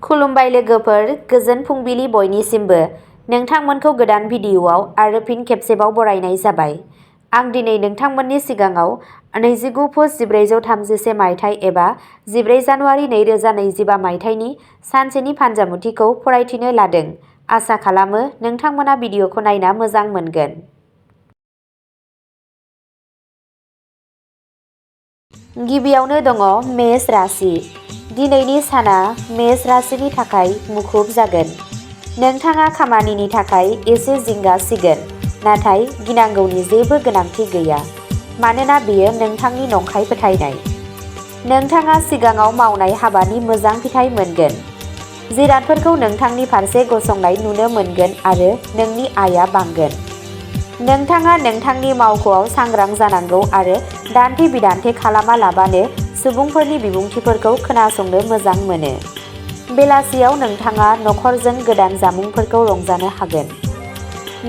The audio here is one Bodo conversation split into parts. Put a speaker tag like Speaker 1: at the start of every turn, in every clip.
Speaker 1: खुलुमबाय लोगोफोर, गोजोन फुंबिलि बयनिसिमबो। नोंथांमोनखौ गोदान भिडिअ'आव आरो फिन खेबसेबाव बरायनाय जाबाय। आं दिनै नोंथांमोननि सिगाङाव 29 पुस 1436 मायथाइ एबा 14 जानुवारि 2025 मायथाइनि सानसेनि फान्जामुथिखौ फरायथिनो लादों। आसा खालामो नोंथांमोना भिडिअ'खौ नायना मोजां मोनगोन। गिबियावनो दङ मेष राशि। दिनैनि साना मेष राशिनि थाखाय मुखुब जागोन। नोंथाङा खामानिनि थाखाय एसे जिंगा सिगोन, नाथाय गिनांगौनि जेबो गोनांथि गैया, मानोना बेयो नोंथांनि नंखाय फोथायनाय। नोंथाङा सिगाङाव मावनाय हाबानि मोजां फिथाइ मोनगोन। जिरादफोरखौ नोंथांनि फारसे गसंनाय नुनो मोनगोन आरो नोंनि आयआ बांगोन। नोंथाङा नोंथांनि मावख'आव सांग्रां जानांगौ आरो दान्थे बिदान्थे खालामालाबानो सुबुंफोरनि बिबुंथिफोरखौ खोनासंनो मोजां मोनो। बेलासियाव नोंथाङा नखरजों गोदान जामुंफोरखौ रंजानो हागोन।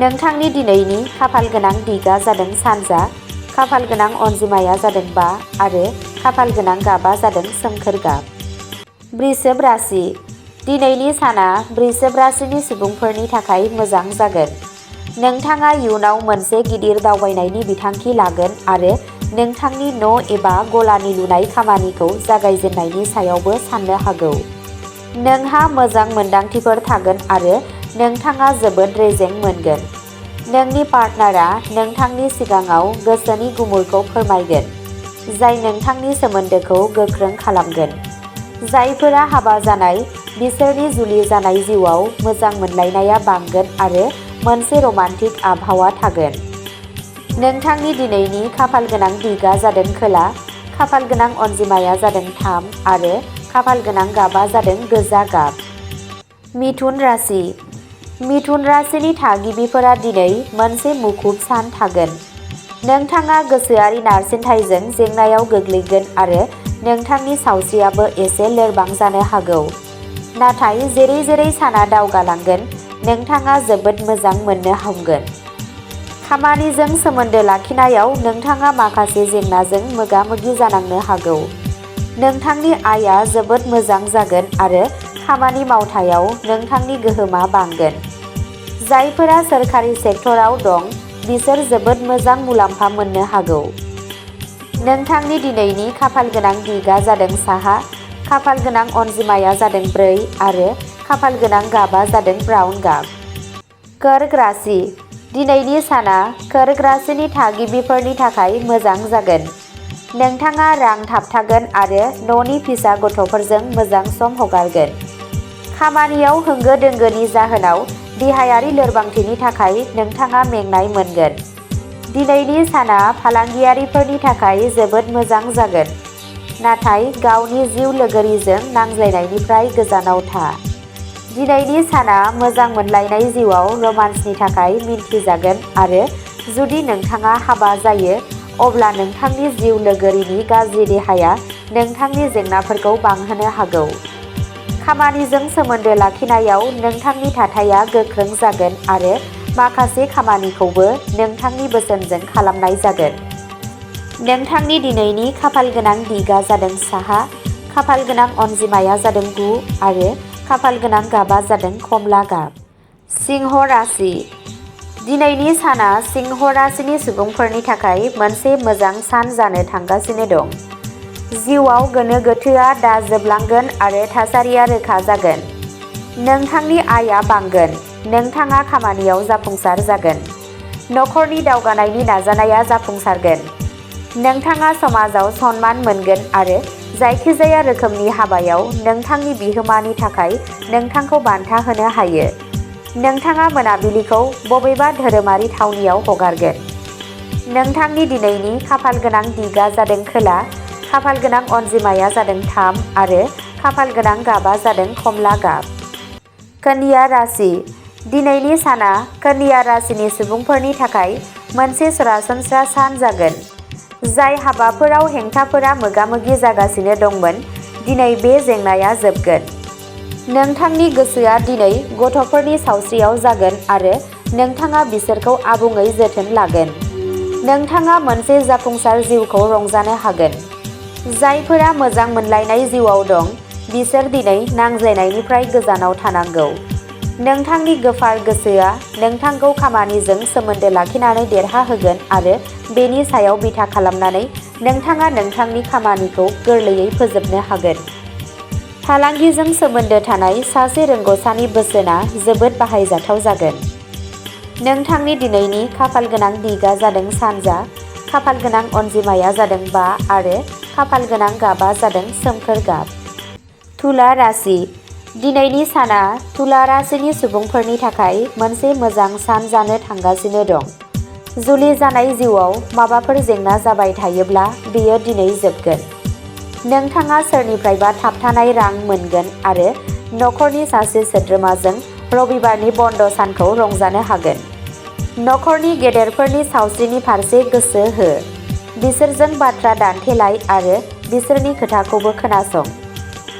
Speaker 1: नोंथांनि दिनैनि खाफाल गोनां दिगा जादों सानजा, खाफाल गोनां अनजिमाया जादों 5 आरो खाफाल गोनां गाबा जादों सोमखोर गाब। वृषभ राशि। दिनैनि साना वृषभ राशिनि सुबुंफोरनि थाखाय मोजां जागोन। नोंथाङा इयुनाव मोनसे गिदिर दावबायनायनि बिथांखि लागोन आरो नोंथांनि न' एबा गलानि लुनाय खामानिखौ जागायजेननायनि सायावबो साननो हागौ। नोंहा मोजां मोनदांथिफोर थागोन आरो नोंथाङा जोबोद रेजें मोनगोन। नोंनि पार्टनारआ नोंथांनि सिगाङाव गोसोनि गुमुरखौ फोरमायगोन, जाय नोंथांनि सोमोन्दोखौ गोख्रों खालामगोन। जायफोरा हाबा जानाय, बिसोरनि जुलि जानाय जिउआव मोजां मोनलायनाया बांगोन आरो मोनसे रमान्टिक आबहावा थागोन। नोंथांनि दिनैनि खाफाल गोनां दिगा जादों खोला, खाफाल गोनां अनजिमाया जादों 3 आरो खाफाल गोनां गाबा जादों गोजा गाब। मिथुन राशि। मिथुन राशिनि थागिबिफोरा दिनै मोनसे मुखुब सान थागोन। नोंथाङा गोसोआरि नारसिनथायजों जेंनायाव गोग्लैगोन आरो नोंथांनि सावस्रियाबो एसे लोरबां जानो हागौ। नाथाय जेरै जेरै साना दावगालांगोन, नोंथाङा जोबोद मोजां मोननो हमगोन। खामानिजों सोमोन्दो लाखिनायाव नोंथाङा माखासे जेंनाजों मोगा-मोगि जानांनो हागौ। नोंथांनि आयआ जोबोद मोजां जागोन आरो खामानि मावथायाव नोंथांनि गोहोमा बांगोन। जायफोरा सोरखारि सेक्टराव दं, बिसोर जोबोद मोजां मुलाम्फा मोननो हागौ। नोंथांनि दिनैनि खाफाल गोनां दिगा जादों साहा, खाफाल गोनां अनजिमाया जादों 4 आरो खाफाल गोनां गाबा जादों ब्राउन गाब। कर्क राशि। दिनैनि साना कर्क राशिनि थागिबिफोरनि थाखाय मोजां जागोन। नोंथाङा रां थाबथागोन आरो न'नि फिसा गथ'फोरजों मोजां सम हगारगोन। खामानियाव होंगो दोंगोनि जाहोनाव देहायारि लोरबांथिनि थाखाय नोंथाङा मेंनाय मोनगोन। दिनैनि साना फालांगियारिफोरनि थाखाय जोबोद मोजां जागोन, नाथाय गावनि जिउ लोगोरिजों नांज्लायनायनिफ्राय गोजानाव था। दिनैनि साना मोजां मोनलायनाय जिउआव रमान्सनि थाखाय मिन्थिजागोन आरो जुदि नोंथाङा हाबा जायो, अब्ला नोंथांनि जिउ लोगोरिनि गाज्रि देहाया नोंथांनि जेंनाफोरखौ बांहोनो हागौ। खामानिजों सोमोन्दो लाखिनायाव नोंथांनि थाथाया गोख्रों जागोन आरो माखासे खामानिखौबो नोंथांनि बोसोनजों खालामनाय जागोन। नोंथांनि दिनैनि खाफाल गोनां दिगा जादों साहा, खाफाल गोनां अनजिमाया जादों 9 आरो खाफाल गोनां गाबा जादों कमला गाब। सिंह राशि। दिनैनि साना सिंह राशिनि सुबुंफोरनि थाखाय मोनसे मोजां सान जानो थांगासिनो दं। जिउआव गोनो गोथोआ दा जोबलांगोन आरो थासारिया रोखा जागोन। नोंथांनि आयआ बांगोन। नोंथाङा खामानियाव जाफुंसार जागोन। नखरनि दावगानायनि नाजानाया जाफुंसारगोन। नोंथाङा समाजाव सनमान मोनगोन आरो जायखिजाया रोखोमनि हाबायाव नोंथांनि बिहोमानि थाखाय नोंथांखौ बान्था होनो हायो। नोंथाङा मोनाबिलिखौ बबेबा धोरोमारि थावनियाव हगारगोन। नोंथांनि दिनैनि खाफाल गोनां दिगा जादों खोला, खाफाल गोनां अनजिमाया जादों 3 आरो खाफाल गोनां गाबा जादों कमला गाब। कन्या राशि। दिनैनि साना कन्या राशिनि सुबुंफोरनि थाखाय मोनसे सरासनस्रा सान जागोन। जाय हाबाफोराव हेंथाफोरा मोगा-मोगि जागासिनो दंमोन, दिनै बे जेंनाया जोबगोन। नोंथांनि गोसोआ दिनै गथ'फोरनि सावस्रियाव जागोन आरो नोंथाङा बिसोरखौ आबुङै जोथोन लागोन। नोंथाङा मोनसे जाफुंसार जिउखौ रंजानो हागोन। जायफोरा मोजां मोनलायनाय जिउआव दं, बिसोर दिनै नांज्लायनायनिफ्राय गोजानाव थानांगौ। नोंथांनि गोफार गोसोआ नोंथांखौ खामानिजों सोमोन्दो लाखिनानै देरहाहोगोन आरो बेनि सायाव बिथा खालामनानै नोंथाङा नोंथांनि खामानिखौ गोरलैयै फोजोबनो हागोन। फालांगिजों सोमोन्दो थानाय सासे रोंग'सानि बोसोनआ जोबोद बाहायजाथाव जागोन। नोंथांनि दिनैनि खाफालगोनां दिगआ जादों सानजा, खाफालगोनां अनजिमाया जादों 5 आरो खाफालगोनां गाबआ जादों सोमखोर गाब। तुला राशि। दिनैनि साना तुला राशिनि सुबुंफोरनि थाखाय मोनसे मोजां सान जानो थांगासिनो दं। जुलि जानाय जिउआव माबाफोर जेंना जाबाय थायोब्ला बेयो दिनै जोबगोन। नोंथाङा सोरनिफ्रायबा थाबथानाय रां मोनगोन आरो नखरनि सासे सोद्रोमाजों रबिबारनि बन्द सानखौ रंजानो हागोन। नखरनि गेदेरफोरनि सावस्रिनि फारसे गोसो हो। बिसोरजों बाथ्रा दान्थेलाय आरो बिसोरनि खोथाखौबो खोनासं।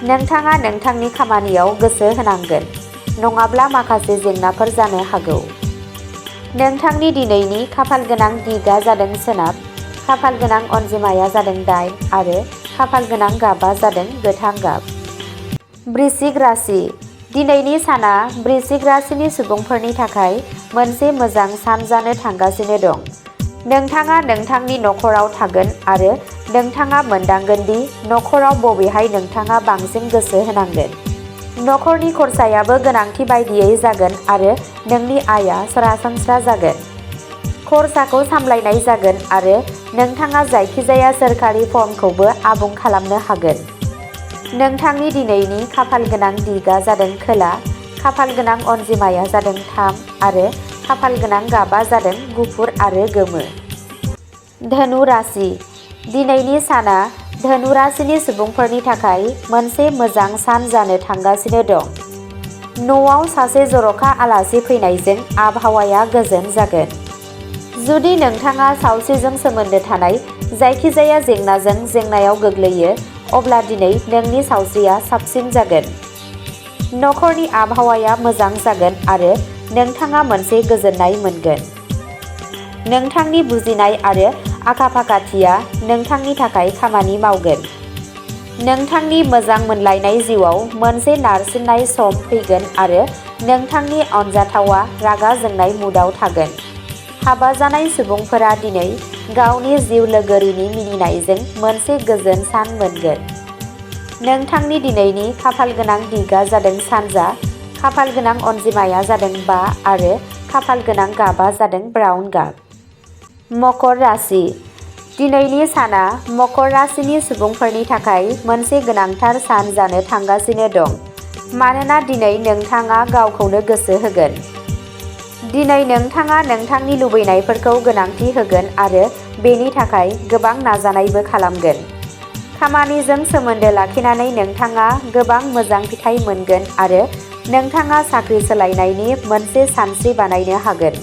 Speaker 1: नोंथाङा नोंथांनि खामानियाव गोसो होनांगोन, नङाब्ला माखासे जेंनाफोर जानो हागौ। नोंथांनि दिनैनि खाफालगोनां दिगआ जादों सोनाब, खाफालगोनां अनजिमाया जादों 8 आरो खाफालगोनां गाबआ जादों गोथां गाब। वृश्चिक राशि। दिनैनि साना वृश्चिक राशिनि सुबुंफोरनि थाखाय मोनसे मोजां सान जानो थांगासिनो दं। नोंथाङा नोंथांनि नखराव थागोन आरो नोंथाङा मोनदांगोन दि नखराव बबेहाय नोंथाङा बांसिन गोसो होनांगोन। नखरनि खरसायाबो गोनांथि बायदियै जागोन आरो नोंनि आयआ सरासनस्रा जागोन। खरसाखौ सामलायनाय जागोन आरो नोंथाङा जायखिजाया सोरखारि फर्मखौबो आबुं खालामनो हागोन। नोंथांनि दिनैनि खाफालगोनां दिगआ जादों खोला, खाफालगोनां अनजिमाया जादों 3 आरो खाफालगोनां गाबआ जादों गुफुर आरो गोमो। धनु राशि। दिनैनि साना धनु राशिनि सुबुंफोरनि थाखाय मोनसे मोजां सान जानो थांगासिनो दं। न'आव सासे जर'खा आलासि फैनायजों आबहावाया गोजोन जागोन। जुदि नोंथाङा सावस्रिजों सोमोन्दो थानाय जायखिजाया जेंनाजों जेंनायाव गोग्लैयो, अब्ला दिनै नोंनि सावस्रिया साबसिन जागोन। नखरनि आबहावाया मोजां जागोन आरो नोंथाङा मोनसे गोजोननाय मोनगोन। नोंथांनि बुजिनाय आरो आखा-फाखाथिया नोंथांनि थाखाय खामानि मावगोन। नोंथांनि मोजां मोनलायनाय जिउआव मोनसे नारसिननाय सम फैगोन आरो नोंथांनि अनजाथावआ रागा जोंनाय मुडआव थागोन। हाबा जानाय सुबुंफोरा दिनै गावनि जिउ लोगोरिनि मिनिनायजों मोनसे गोजोन सान मोनगोन। नोंथांनि दिनैनि खाफालगोनां दिगआ जादों सानजा, खाफालगोनां अनजिमाया जादों 5 आरो खाफालगोनां गाबआ जादों ब्राउन गाब। मकर राशि। दिनैनि साना मकर राशिनि सुबुंफोरनि थाखाय मोनसे गोनांथार सान जानो थांगासिनो दं, मानोना दिनै नोंथाङा गावखौनो गोसो होगोन। दिनै नोंथाङा नोंथांनि लुबैनायफोरखौ गोनांथि होगोन आरो बेनि थाखाय गोबां नाजानायबो खालामगोन। खामानिजों सोमोन्दो लाखिनानै नोंथाङा गोबां मोजां फिथाय मोनगोन आरो नोंथाङा साख्रि सोलायनायनि मोनसे सानस्रि बानायनो हागोन।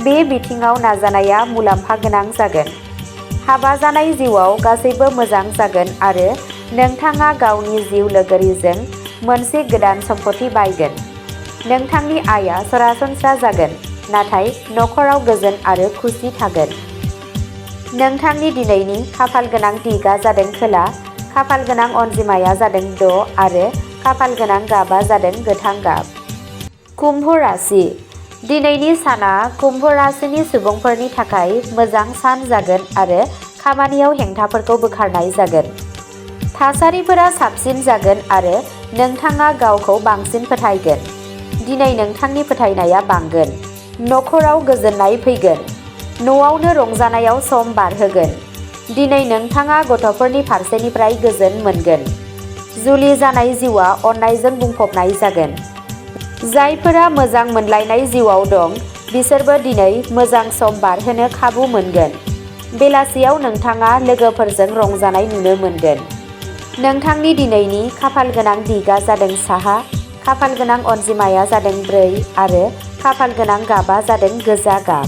Speaker 1: बे बिथिङाव नाजानाया मुलाम्फा गोनां जागोन। हाबा जानाय जिउआव गासैबो मोजां जागोन आरो नोंथाङा गावनि जिउ लोगोरिजों मोनसे गोदान सम्पथि बायगोन। नोंथांनि आयआ सरासनस्रा जागोन, नाथाय नखराव गोजोन आरो खुसि थागोन। नोंथांनि दिनैनि खाफालगोनां दिगआ जादों खोला, खाफालगोनां अनजिमाया जादों 6 आरो खाफालगोनां गाबआ जादों गोथां गाब। कुम्भ राशि। दिनैनि साना कुम्भ राशिनि सुबुंफोरनि थाखाय मोजां सान जागोन आरो खामानियाव हेंथाफोरखौ बोखारनाय जागोन। थासारिफोरा साबसिन जागोन आरो नोंथाङा गावखौ बांसिन फोथायगोन। दिनै नोंथांनि फोथायनाया बांगोन। नखराव गोजोननाय फैगोन। न'आवनो रंजानायाव सम बारहोगोन। दिनै नोंथाङा गथ'फोरनि फारसेनिफ्राय गोजोन मोनगोन। जुलि जानाय जिउआ अननायजों बुंफबनाय जागोन। जायफोरा मोजां मोनलायनाय जिउआव दं, बिसोरबो दिनै मोजां सम बारहोनो खाबु मोनगोन। बेलासियाव नोंथाङा लोगोफोरजों रंजानाय नुनो मोनगोन। नोंथांनि दिनैनि खाफालगोनां दिगआ जादों साहा, खाफालगोनां अनजिमाया जादों 4 आरो खाफालगोनां गाबआ जादों गोजा गाब।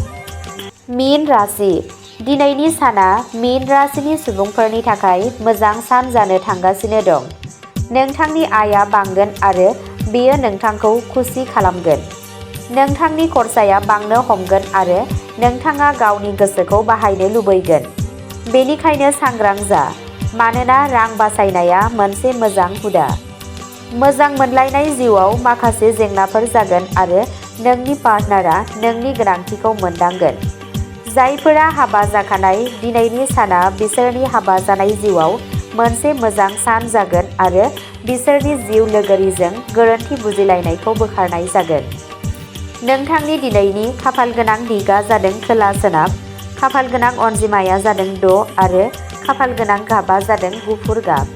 Speaker 1: मीन राशि। दिनैनि साना मीन राशिनि सुबुंफोरनि थाखाय मोजां सान जानो थांगासिनो दं। नोंथांनि आयआ बांगोन आरो बेयो नोंथांखौ खुसि खालामगोन। नोंथांनि खरसाया बांनो हमगोन आरो नोंथाङा गावनि गोसोखौ बाहायनो लुबैगोन। बेनिखायनो सांग्रां जा, मानोना रां बासायनाया मोनसे मोजां हुदा। मोजां मोनलायनाय जिउआव माखासे जेंनाफोर जागोन आरो नोंनि पार्टनारा नोंनि गोनांथिखौ मोनदांगोन। जायफोरा हाबा जाखानाय दिनैनि साना बिसोरनि हाबा जानाय जिउआव मोनसे मोजां सान जागोन आरो बिसोरनि जिउ लोगोरिजों गोरोन्थि बुजिलायनायखौ बोखारनाय जागोन। नोंथांनि दिनैनि खाफालगोनां दिगा जादों खोला सोनाब, खाफालगोनां अनजिमाया जादों 6 आरो खाफालगोनां गाबा जादों गुफुर गाब।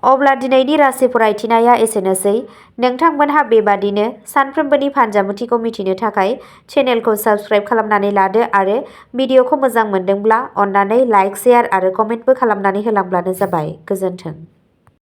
Speaker 1: अब्ला दिनैनि राशि फरायथिनाया एसेनोसै। नोंथांमोनहा बेबादिनो सानफ्रोमबोनि फानजामुथिखौ मिथिनो थाखाय चेनेलखौ साबस्क्राइब खालामनानै लादो आरो भिडिअखौ मोजां मोनदोंब्ला अन्नानै लाइक, शेयार आरो कमेन्टबो खालामनानै होलांब्लानो जाबाय। गोजोन्थों।